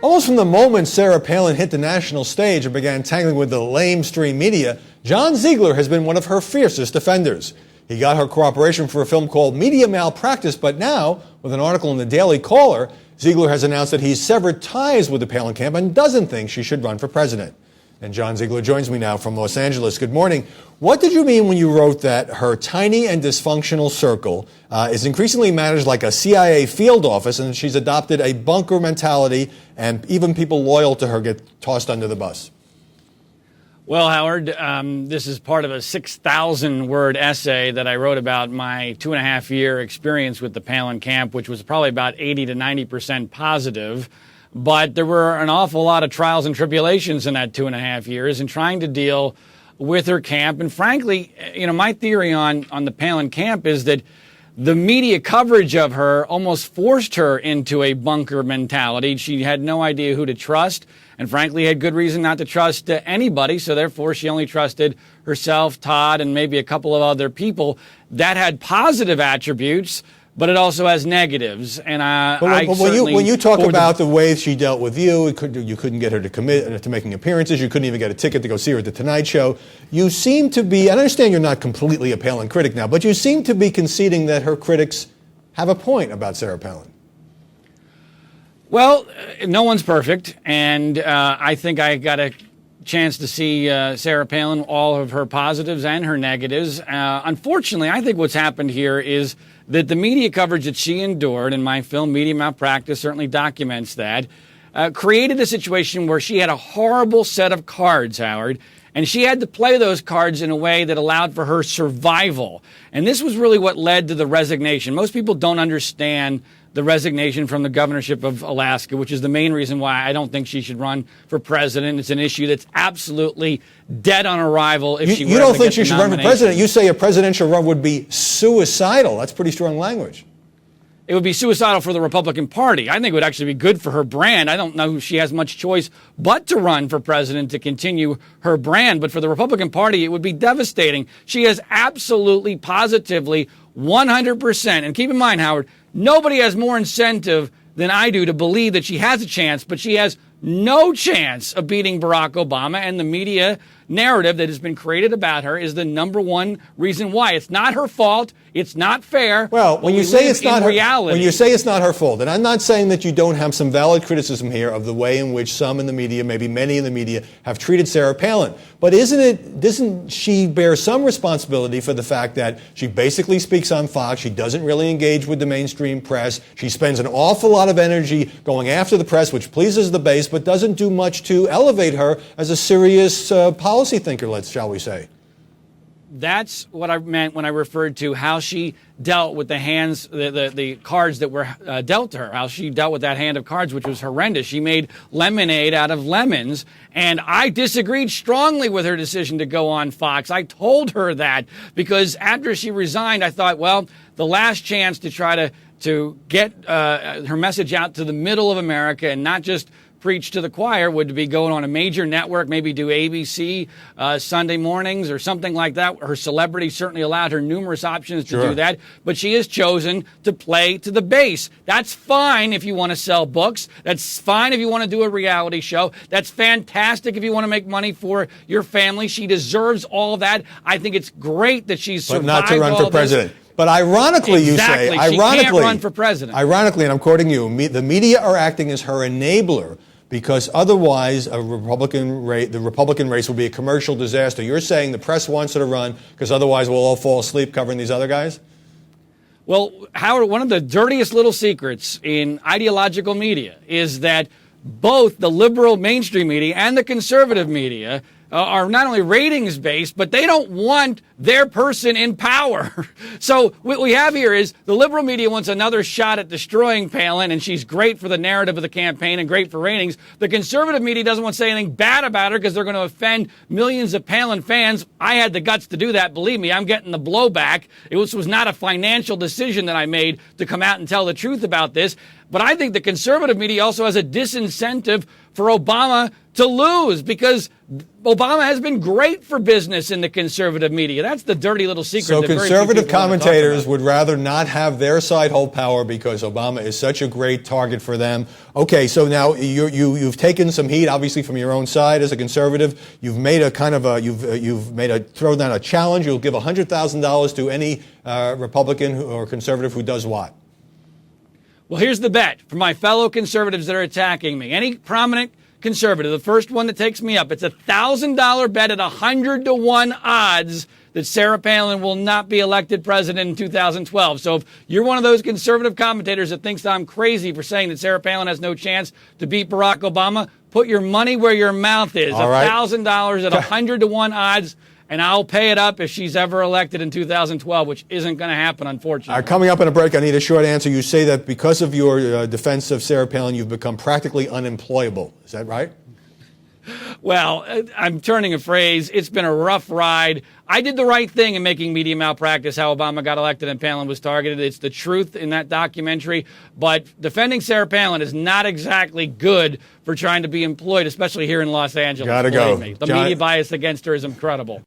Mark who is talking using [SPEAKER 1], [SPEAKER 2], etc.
[SPEAKER 1] Almost from the moment Sarah Palin hit the national stage and began tangling with the lamestream media, John Ziegler has been one of her fiercest defenders. He got her cooperation for a film called Media Malpractice, but now, with an article in the Daily Caller, Ziegler has announced that he's severed ties with the Palin camp and doesn't think she should run for president. And John Ziegler joins me now from Los Angeles. Good morning. What did you mean when you wrote that her tiny and dysfunctional circle is increasingly managed like a CIA field office and she's adopted a bunker mentality and even people loyal to her get tossed under the bus?
[SPEAKER 2] Well, Howard, this is part of a 6,000-word essay that I wrote about my 2.5-year experience with the Palin camp, which was probably about 80 to 90% positive. But there were an awful lot of trials and tribulations in that 2.5 years in trying to deal with her camp. And frankly, my theory on the Palin camp is that the media coverage of her almost forced her into a bunker mentality. She had no idea who to trust and frankly had good reason not to trust anybody. So therefore, she only trusted herself, Todd, and maybe a couple of other people. That had positive attributes, but it also has negatives. And
[SPEAKER 1] when you talk about the way she dealt with you, you couldn't get her to commit to making appearances. You couldn't even get a ticket to go see her at the Tonight Show. You seem to be, and I understand you're not completely a Palin critic now, but you seem to be conceding that her critics have a point about Sarah Palin.
[SPEAKER 2] Well, no one's perfect, and I think I got a chance to see Sarah Palin, all of her positives and her negatives. Unfortunately, I think what's happened here is that the media coverage that she endured, and my film Media Malpractice certainly documents that, created a situation where she had a horrible set of cards, Howard, and she had to play those cards in a way that allowed for her survival. And this was really what led to the resignation. Most people don't understand the resignation from the governorship of Alaska, which is the main reason why I don't think she should run for president. It's an issue that's absolutely dead on arrival if she were to get the nomination. You don't think she should run for president?
[SPEAKER 1] You say a presidential run would be suicidal. That's pretty strong language.
[SPEAKER 2] It would be suicidal for the Republican Party. I think it would actually be good for her brand. I don't know if she has much choice but to run for president to continue her brand. But for the Republican Party, it would be devastating. She has absolutely, positively, 100%. And keep in mind, Howard, nobody has more incentive than I do to believe that she has a chance, but she has no chance of beating Barack Obama, and the media narrative that has been created about her is the number one reason why. It's not her fault. It's not fair.
[SPEAKER 1] Well, when you say it's not her fault, and I'm not saying that you don't have some valid criticism here of the way in which some in the media, maybe many in the media, have treated Sarah Palin. But doesn't she bear some responsibility for the fact that she basically speaks on Fox, she doesn't really engage with the mainstream press, she spends an awful lot of energy going after the press, which pleases the base, but doesn't do much to elevate her as a serious policy thinker, shall we say?
[SPEAKER 2] That's what I meant when I referred to how she dealt with the hands, the cards that were dealt to her, how she dealt with that hand of cards, which was horrendous. She made lemonade out of lemons, and I disagreed strongly with her decision to go on Fox. I told her that because after she resigned, I thought, well, the last chance to try to get her message out to the middle of America and not just preach to the choir would be going on a major network, maybe do ABC Sunday mornings or something like that. Her celebrity certainly allowed her numerous options to do that, but she has chosen to play to the base. That's fine if you want to sell books. That's fine if you want to do a reality show. That's fantastic if you want to make money for your family. She deserves all of that. I think it's great that she's survived all this.
[SPEAKER 1] But not to run for president. But ironically, you say,
[SPEAKER 2] she can't run for president.
[SPEAKER 1] Ironically, and I'm quoting you, the media are acting as her enabler because otherwise the Republican race will be a commercial disaster. You're saying the press wants her to run because otherwise we'll all fall asleep covering these other guys?
[SPEAKER 2] Well, Howard, one of the dirtiest little secrets in ideological media is that both the liberal mainstream media and the conservative media are not only ratings-based, but they don't want their person in power. So what we have here is the liberal media wants another shot at destroying Palin, and she's great for the narrative of the campaign and great for ratings. The conservative media doesn't want to say anything bad about her because they're going to offend millions of Palin fans. I had the guts to do that. Believe me, I'm getting the blowback. It was not a financial decision that I made to come out and tell the truth about this. But I think the conservative media also has a disincentive for Obama to lose, because Obama has been great for business in the conservative media. That's the dirty little secret.
[SPEAKER 1] So
[SPEAKER 2] that very few
[SPEAKER 1] conservative
[SPEAKER 2] people want to talk
[SPEAKER 1] commentators
[SPEAKER 2] about.
[SPEAKER 1] would rather not have their side hold power because Obama is such a great target for them. Okay, so now you've taken some heat, obviously, from your own side as a conservative. You've made a kind of thrown down a challenge. You'll give $100,000 to any Republican or conservative who does what?
[SPEAKER 2] Well, here's the bet for my fellow conservatives that are attacking me. Any prominent conservative, the first one that takes me up, it's a $1,000 bet at 100-to-1 odds that Sarah Palin will not be elected president in 2012. So if you're one of those conservative commentators that thinks that I'm crazy for saying that Sarah Palin has no chance to beat Barack Obama, put your money where your mouth is.
[SPEAKER 1] All right.
[SPEAKER 2] $1,000 at 100-to-1 odds. And I'll pay it up if she's ever elected in 2012, which isn't going to happen, unfortunately.
[SPEAKER 1] Coming up in a break, I need a short answer. You say that because of your defense of Sarah Palin, you've become practically unemployable. Is that right?
[SPEAKER 2] Well, I'm turning a phrase. It's been a rough ride. I did the right thing in making media malpractice how Obama got elected and Palin was targeted. It's the truth in that documentary. But defending Sarah Palin is not exactly good for trying to be employed, especially here in Los Angeles.
[SPEAKER 1] Gotta go.
[SPEAKER 2] The media bias against her is incredible.